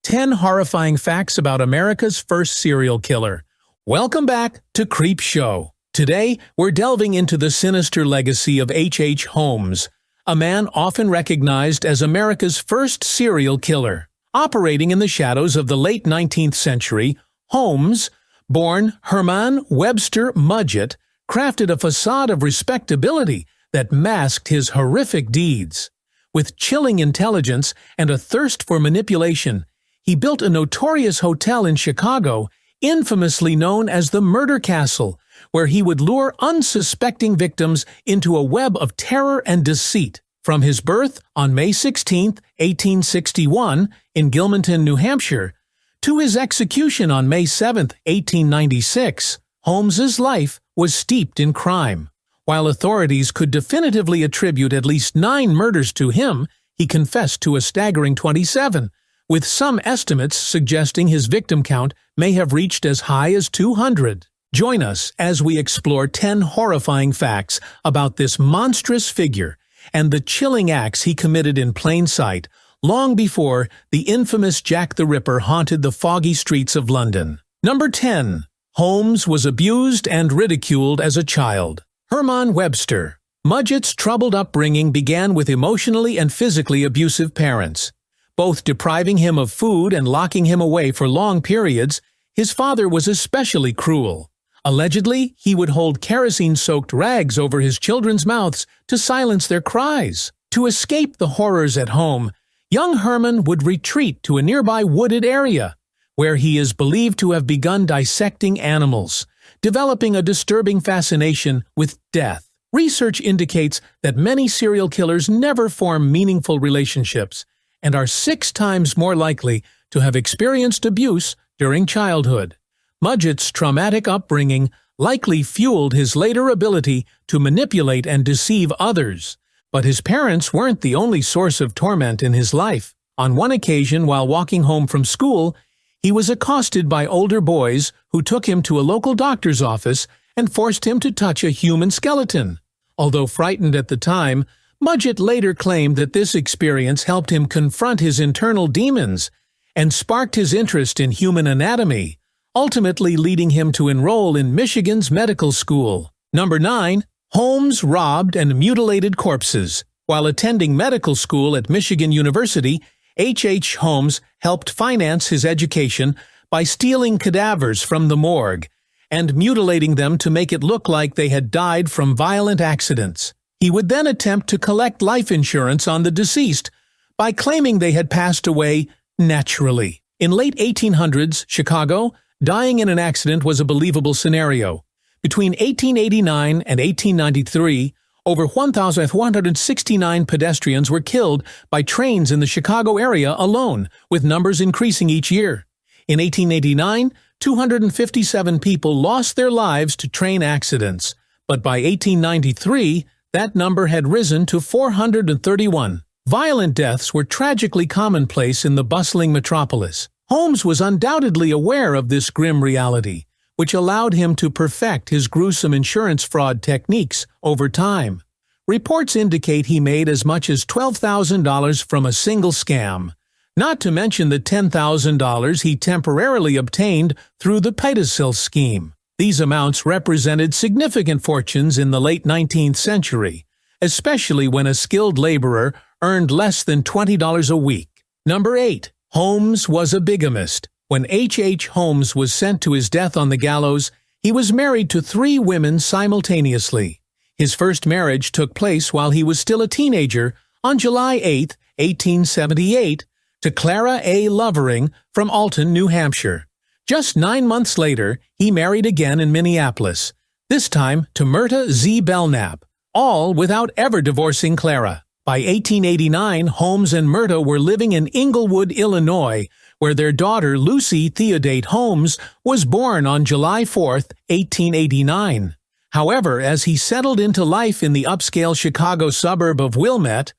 10 horrifying facts about America's first serial killer. Welcome back to Creepshow. Today, we're delving into the sinister legacy of H. Holmes, a man often recognized as America's first serial killer. Operating in the shadows of the late 19th century, Holmes, born Herman Webster Mudgett, crafted a facade of respectability that masked his horrific deeds. With chilling intelligence and a thirst for manipulation, he built a notorious hotel in Chicago, infamously known as the Murder Castle, where he would lure unsuspecting victims into a web of terror and deceit. From his birth on May 16, 1861, in Gilmanton, New Hampshire, to his execution on May 7, 1896, Holmes's life was steeped in crime. While authorities could definitively attribute at least 9 murders to him, he confessed to a staggering 27, with some estimates suggesting his victim count may have reached as high as 200. Join us as we explore 10 horrifying facts about this monstrous figure and the chilling acts he committed in plain sight, long before the infamous Jack the Ripper haunted the foggy streets of London. Number 10. Holmes was abused and ridiculed as a child. Herman Webster. Mudgett's troubled upbringing began with emotionally and physically abusive parents. Both depriving him of food and locking him away for long periods, his father was especially cruel. Allegedly, he would hold kerosene-soaked rags over his children's mouths to silence their cries. To escape the horrors at home, young Herman would retreat to a nearby wooded area, where he is believed to have begun dissecting animals, developing a disturbing fascination with death. Research indicates that many serial killers never form meaningful relationships and are 6 times more likely to have experienced abuse during childhood. Mudgett's traumatic upbringing likely fueled his later ability to manipulate and deceive others. But his parents weren't the only source of torment in his life. On one occasion, while walking home from school, he was accosted by older boys who took him to a local doctor's office and forced him to touch a human skeleton. Although frightened at the time, Mudgett later claimed that this experience helped him confront his internal demons and sparked his interest in human anatomy, ultimately leading him to enroll in Michigan's medical school. Number 9. Holmes robbed and mutilated corpses. While attending medical school at Michigan University, H. Holmes helped finance his education by stealing cadavers from the morgue and mutilating them to make it look like they had died from violent accidents. He would then attempt to collect life insurance on the deceased by claiming they had passed away naturally. In late 1800s Chicago, dying in an accident was a believable scenario. Between 1889 and 1893, over 1,169 pedestrians were killed by trains in the Chicago area alone, with numbers increasing each year. In 1889, 257 people lost their lives to train accidents, but by 1893, that number had risen to 431. Violent deaths were tragically commonplace in the bustling metropolis. Holmes was undoubtedly aware of this grim reality, which allowed him to perfect his gruesome insurance fraud techniques over time. Reports indicate he made as much as $12,000 from a single scam, not to mention the $10,000 he temporarily obtained through the pedicel scheme. These amounts represented significant fortunes in the late 19th century, especially when a skilled laborer earned less than $20 a week. Number 8. Holmes was a bigamist. When H. Holmes was sent to his death on the gallows, he was married to 3 women simultaneously. His first marriage took place while he was still a teenager on July 8, 1878, to Clara A. Lovering from Alton, New Hampshire. Just 9 months later, he married again in Minneapolis, this time to Myrta Z. Belknap, all without ever divorcing Clara. By 1889, Holmes and Myrta were living in Englewood, Illinois, where their daughter Lucy Theodate Holmes was born on July 4, 1889. However, as he settled into life in the upscale Chicago suburb of Wilmette,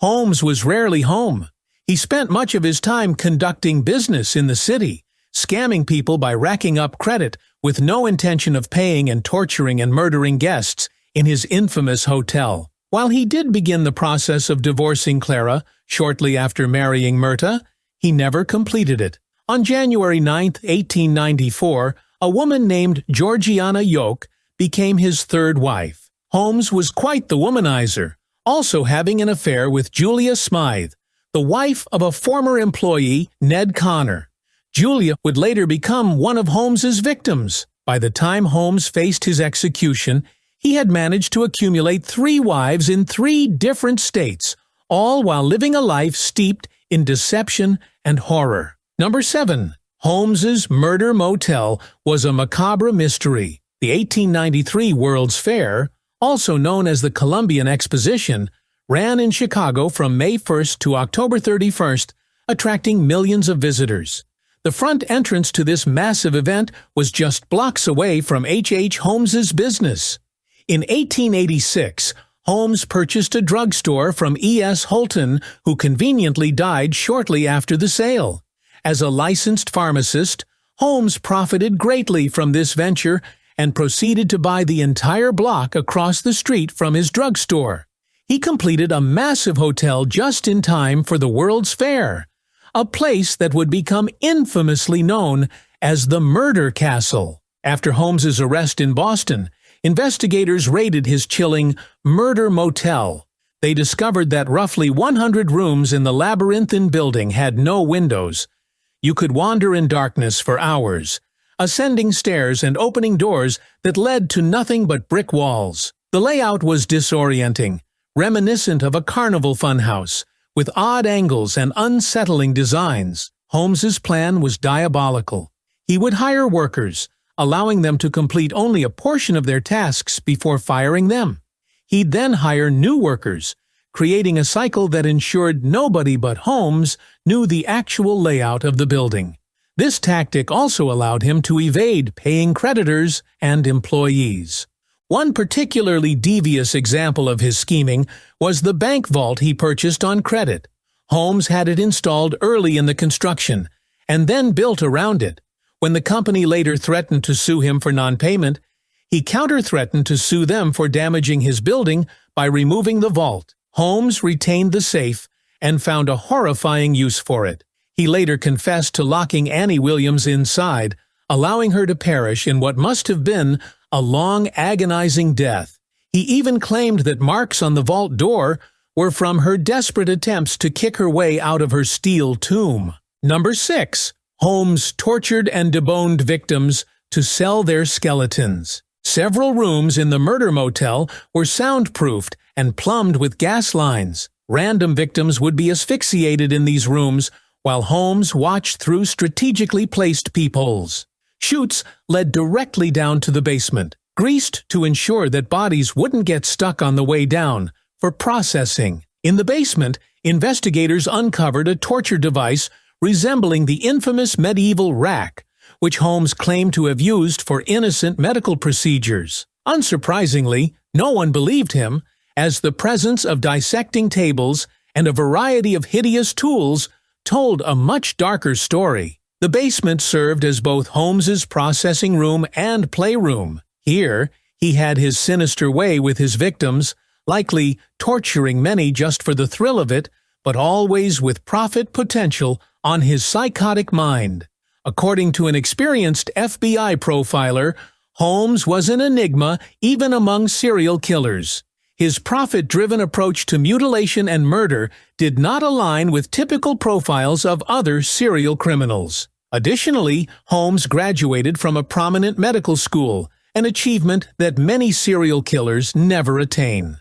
Holmes was rarely home. He spent much of his time conducting business in the city, scamming people by racking up credit with no intention of paying and torturing and murdering guests in his infamous hotel. While he did begin the process of divorcing Clara shortly after marrying Myrta, he never completed it. On January 9, 1894, a woman named Georgiana Yoke became his third wife. Holmes was quite the womanizer, also having an affair with Julia Smythe, the wife of a former employee, Ned Connor. Julia would later become one of Holmes's victims. By the time Holmes faced his execution, he had managed to accumulate 3 wives in 3 different states, all while living a life steeped in deception and horror. Number 7. Holmes's Murder Motel was a macabre mystery. The 1893 World's Fair, also known as the Columbian Exposition, ran in Chicago from May 1st to October 31st, attracting millions of visitors. The front entrance to this massive event was just blocks away from H. Holmes's business. In 1886, Holmes purchased a drugstore from E.S. Holton, who conveniently died shortly after the sale. As a licensed pharmacist, Holmes profited greatly from this venture and proceeded to buy the entire block across the street from his drugstore. He completed a massive hotel just in time for the World's Fair, a place that would become infamously known as the Murder Castle. After Holmes's arrest in Boston, investigators raided his chilling Murder Motel. They discovered that roughly 100 rooms in the labyrinthine building had no windows. You could wander in darkness for hours, ascending stairs and opening doors that led to nothing but brick walls. The layout was disorienting, reminiscent of a carnival funhouse, with odd angles and unsettling designs. Holmes's plan was diabolical. He would hire workers, allowing them to complete only a portion of their tasks before firing them. He'd then hire new workers, creating a cycle that ensured nobody but Holmes knew the actual layout of the building. This tactic also allowed him to evade paying creditors and employees. One particularly devious example of his scheming was the bank vault he purchased on credit. Holmes had it installed early in the construction, and then built around it. When the company later threatened to sue him for non-payment, he counter-threatened to sue them for damaging his building by removing the vault. Holmes retained the safe and found a horrifying use for it. He later confessed to locking Annie Williams inside, allowing her to perish in what must have been a long, agonizing death. He even claimed that marks on the vault door were from her desperate attempts to kick her way out of her steel tomb. Number 6. Holmes tortured and deboned victims to sell their skeletons. Several rooms in the Murder Motel were soundproofed and plumbed with gas lines. Random victims would be asphyxiated in these rooms, while Holmes watched through strategically placed peepholes. Chutes led directly down to the basement, greased to ensure that bodies wouldn't get stuck on the way down for processing. In the basement, investigators uncovered a torture device resembling the infamous medieval rack, which Holmes claimed to have used for innocent medical procedures. Unsurprisingly, no one believed him, as the presence of dissecting tables and a variety of hideous tools told a much darker story. The basement served as both Holmes's processing room and playroom. Here, he had his sinister way with his victims, likely torturing many just for the thrill of it, but always with profit potential on his psychotic mind. According to an experienced FBI profiler, Holmes was an enigma even among serial killers. His profit-driven approach to mutilation and murder did not align with typical profiles of other serial criminals. Additionally, Holmes graduated from a prominent medical school, an achievement that many serial killers never attain.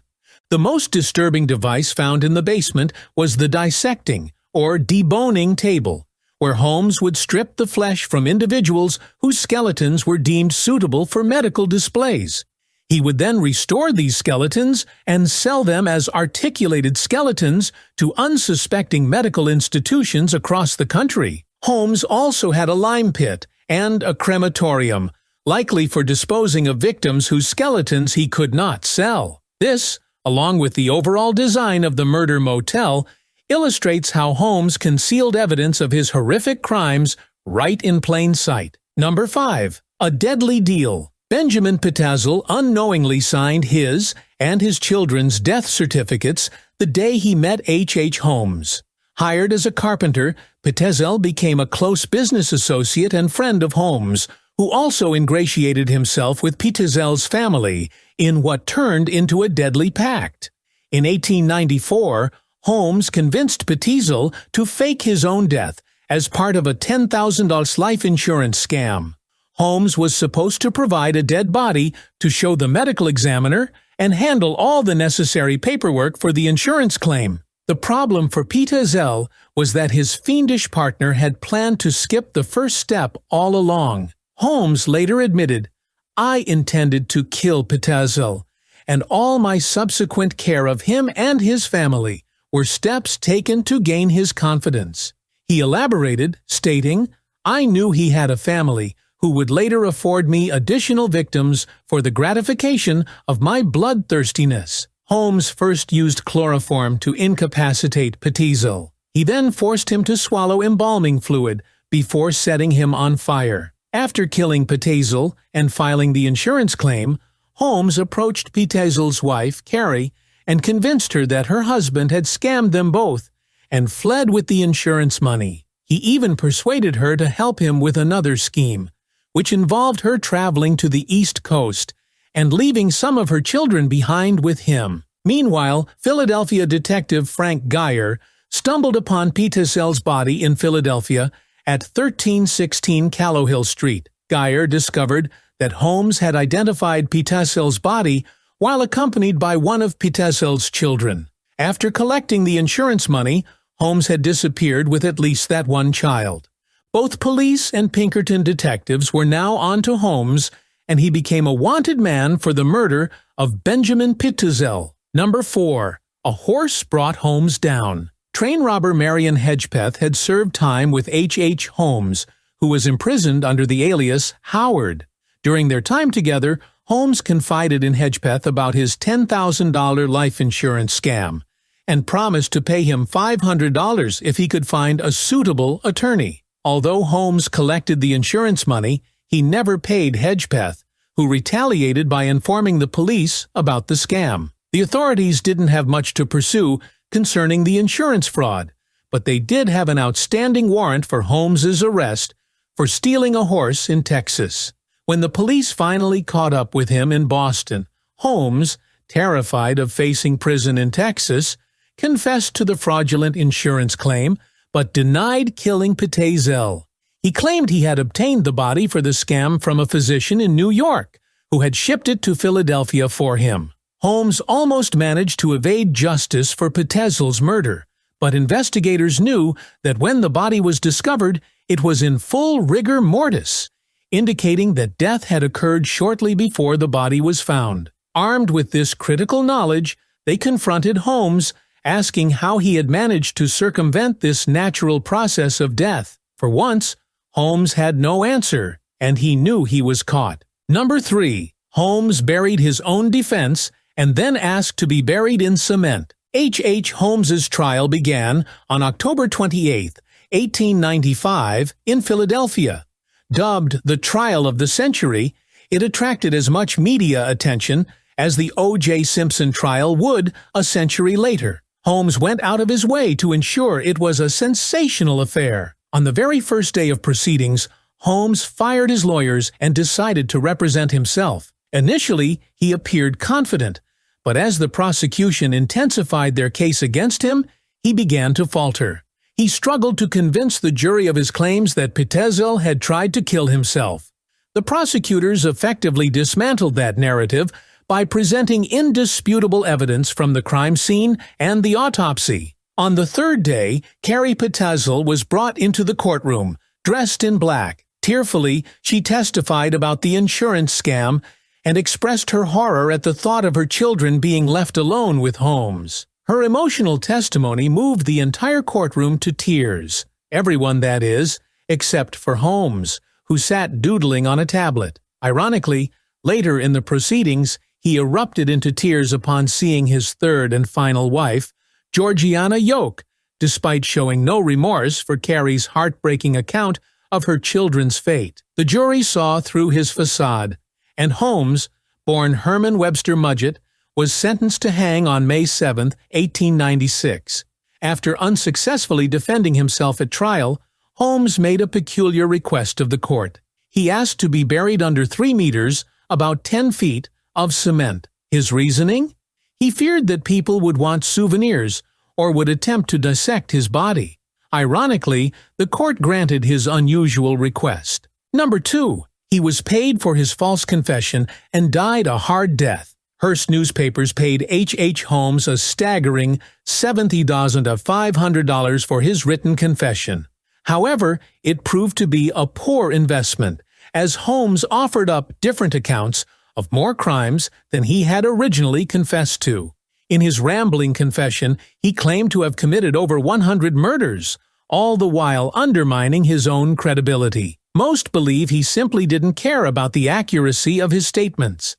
The most disturbing device found in the basement was the dissecting, or deboning table, where Holmes would strip the flesh from individuals whose skeletons were deemed suitable for medical displays. He would then restore these skeletons and sell them as articulated skeletons to unsuspecting medical institutions across the country. Holmes also had a lime pit and a crematorium, likely for disposing of victims whose skeletons he could not sell. This, along with the overall design of the Murder Motel, illustrates how Holmes concealed evidence of his horrific crimes right in plain sight. Number 5. A deadly deal. Benjamin Pitezel unknowingly signed his and his children's death certificates the day he met H. Holmes. Hired as a carpenter, Pitezel became a close business associate and friend of Holmes, who also ingratiated himself with Pitezel's family in what turned into a deadly pact. In 1894, Holmes convinced Pitezel to fake his own death as part of a $10,000 life insurance scam. Holmes was supposed to provide a dead body to show the medical examiner and handle all the necessary paperwork for the insurance claim. The problem for Pitezel was that his fiendish partner had planned to skip the first step all along. Holmes later admitted, "I intended to kill Pitezel, and all my subsequent care of him and his family were steps taken to gain his confidence." He elaborated, stating, "I knew he had a family who would later afford me additional victims for the gratification of my bloodthirstiness." Holmes first used chloroform to incapacitate Pitezel. He then forced him to swallow embalming fluid before setting him on fire. After killing Pitezel and filing the insurance claim, Holmes approached Pitezel's wife, Carrie, and convinced her that her husband had scammed them both and fled with the insurance money. He even persuaded her to help him with another scheme, which involved her traveling to the East Coast and leaving some of her children behind with him. Meanwhile, Philadelphia detective Frank Geyer stumbled upon Pitezel's body in Philadelphia at 1316 Callowhill Street. Geyer discovered that Holmes had identified Pitezel's body while accompanied by one of Pitezel's children. After collecting the insurance money, Holmes had disappeared with at least that one child. Both police and Pinkerton detectives were now on to Holmes, and he became a wanted man for the murder of Benjamin Pitezel. Number 4. A horse brought Holmes down. Train robber Marion Hedgepeth had served time with H. Holmes, who was imprisoned under the alias Howard. During their time together, Holmes confided in Hedgepeth about his $10,000 life insurance scam and promised to pay him $500 if he could find a suitable attorney. Although Holmes collected the insurance money, he never paid Hedgepeth, who retaliated by informing the police about the scam. The authorities didn't have much to pursue concerning the insurance fraud, but they did have an outstanding warrant for Holmes's arrest for stealing a horse in Texas. When the police finally caught up with him in Boston, Holmes, terrified of facing prison in Texas, confessed to the fraudulent insurance claim, but denied killing Pitezel. He claimed he had obtained the body for the scam from a physician in New York, who had shipped it to Philadelphia for him. Holmes almost managed to evade justice for Pitezel's murder, but investigators knew that when the body was discovered, it was in full rigor mortis, indicating that death had occurred shortly before the body was found. Armed with this critical knowledge, they confronted Holmes, asking how he had managed to circumvent this natural process of death. For once, Holmes had no answer, and he knew he was caught. Number 3. Holmes buried his own defense and then asked to be buried in cement. H. Holmes's trial began on October 28, 1895, in Philadelphia. Dubbed the trial of the century, it attracted as much media attention as the O.J. Simpson trial would a century later. Holmes went out of his way to ensure it was a sensational affair. On the very first day of proceedings, Holmes fired his lawyers and decided to represent himself. Initially, he appeared confident, but as the prosecution intensified their case against him, he began to falter. He struggled to convince the jury of his claims that Pitezel had tried to kill himself. The prosecutors effectively dismantled that narrative by presenting indisputable evidence from the crime scene and the autopsy. On the third day, Carrie Pitezel was brought into the courtroom, dressed in black. Tearfully, she testified about the insurance scam and expressed her horror at the thought of her children being left alone with Holmes. Her emotional testimony moved the entire courtroom to tears. Everyone, that is, except for Holmes, who sat doodling on a tablet. Ironically, later in the proceedings, he erupted into tears upon seeing his third and final wife, Georgiana Yoke, despite showing no remorse for Carrie's heartbreaking account of her children's fate. The jury saw through his facade, and Holmes, born Herman Webster Mudgett, was sentenced to hang on May 7, 1896. After unsuccessfully defending himself at trial, Holmes made a peculiar request of the court. He asked to be buried under 3 meters, about 10 feet, of cement. His reasoning? He feared that people would want souvenirs or would attempt to dissect his body. Ironically, the court granted his unusual request. Number 2. He was paid for his false confession and died a hard death. Hearst newspapers paid H. Holmes a staggering $70,500 for his written confession. However, it proved to be a poor investment, as Holmes offered up different accounts of more crimes than he had originally confessed to. In his rambling confession, he claimed to have committed over 100 murders, all the while undermining his own credibility. Most believe he simply didn't care about the accuracy of his statements.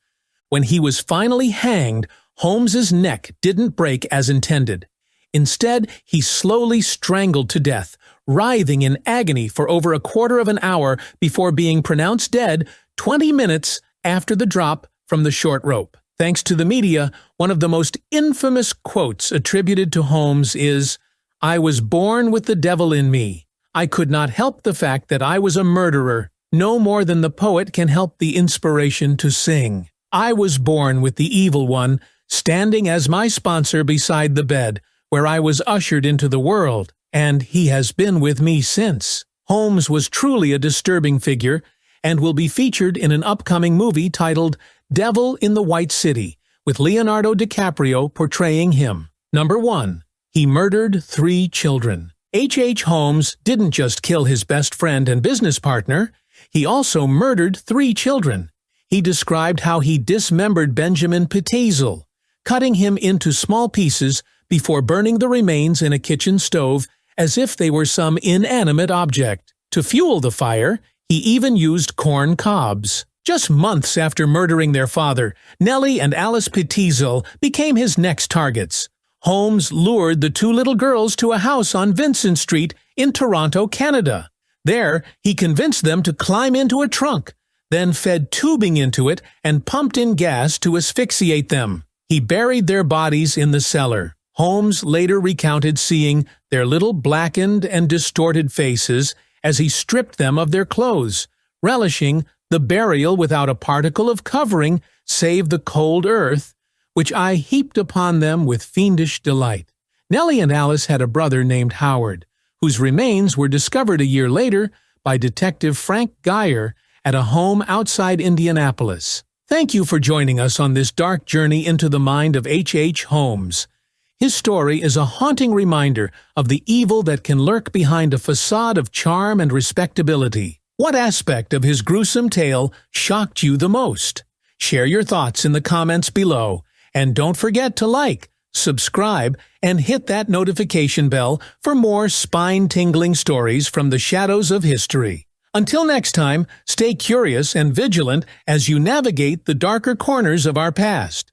When he was finally hanged, Holmes's neck didn't break as intended. Instead, he slowly strangled to death, writhing in agony for over a quarter of an hour before being pronounced dead 20 minutes after the drop from the short rope. Thanks to the media, one of the most infamous quotes attributed to Holmes is, "I was born with the devil in me. I could not help the fact that I was a murderer, no more than the poet can help the inspiration to sing. I was born with the evil one, standing as my sponsor beside the bed, where I was ushered into the world, and he has been with me since." Holmes was truly a disturbing figure, and will be featured in an upcoming movie titled Devil in the White City, with Leonardo DiCaprio portraying him. Number 1. He murdered 3 children. H. Holmes didn't just kill his best friend and business partner, he also murdered 3 children. He described how he dismembered Benjamin Pitezel, cutting him into small pieces before burning the remains in a kitchen stove as if they were some inanimate object. To fuel the fire, he even used corn cobs. Just months after murdering their father, Nellie and Alice Pitezel became his next targets. Holmes lured the 2 little girls to a house on Vincent Street in Toronto, Canada. There, he convinced them to climb into a trunk, then fed tubing into it and pumped in gas to asphyxiate them. He buried their bodies in the cellar. Holmes later recounted seeing their little blackened and distorted faces as he stripped them of their clothes, relishing the burial without a particle of covering save the cold earth, which I heaped upon them with fiendish delight. Nellie and Alice had a brother named Howard, whose remains were discovered a year later by Detective Frank Geyer at a home outside Indianapolis. Thank you for joining us on this dark journey into the mind of H. Holmes. His story is a haunting reminder of the evil that can lurk behind a facade of charm and respectability. What aspect of his gruesome tale shocked you the most? Share your thoughts in the comments below, and don't forget to like, subscribe, and hit that notification bell for more spine-tingling stories from the shadows of history. Until next time, stay curious and vigilant as you navigate the darker corners of our past.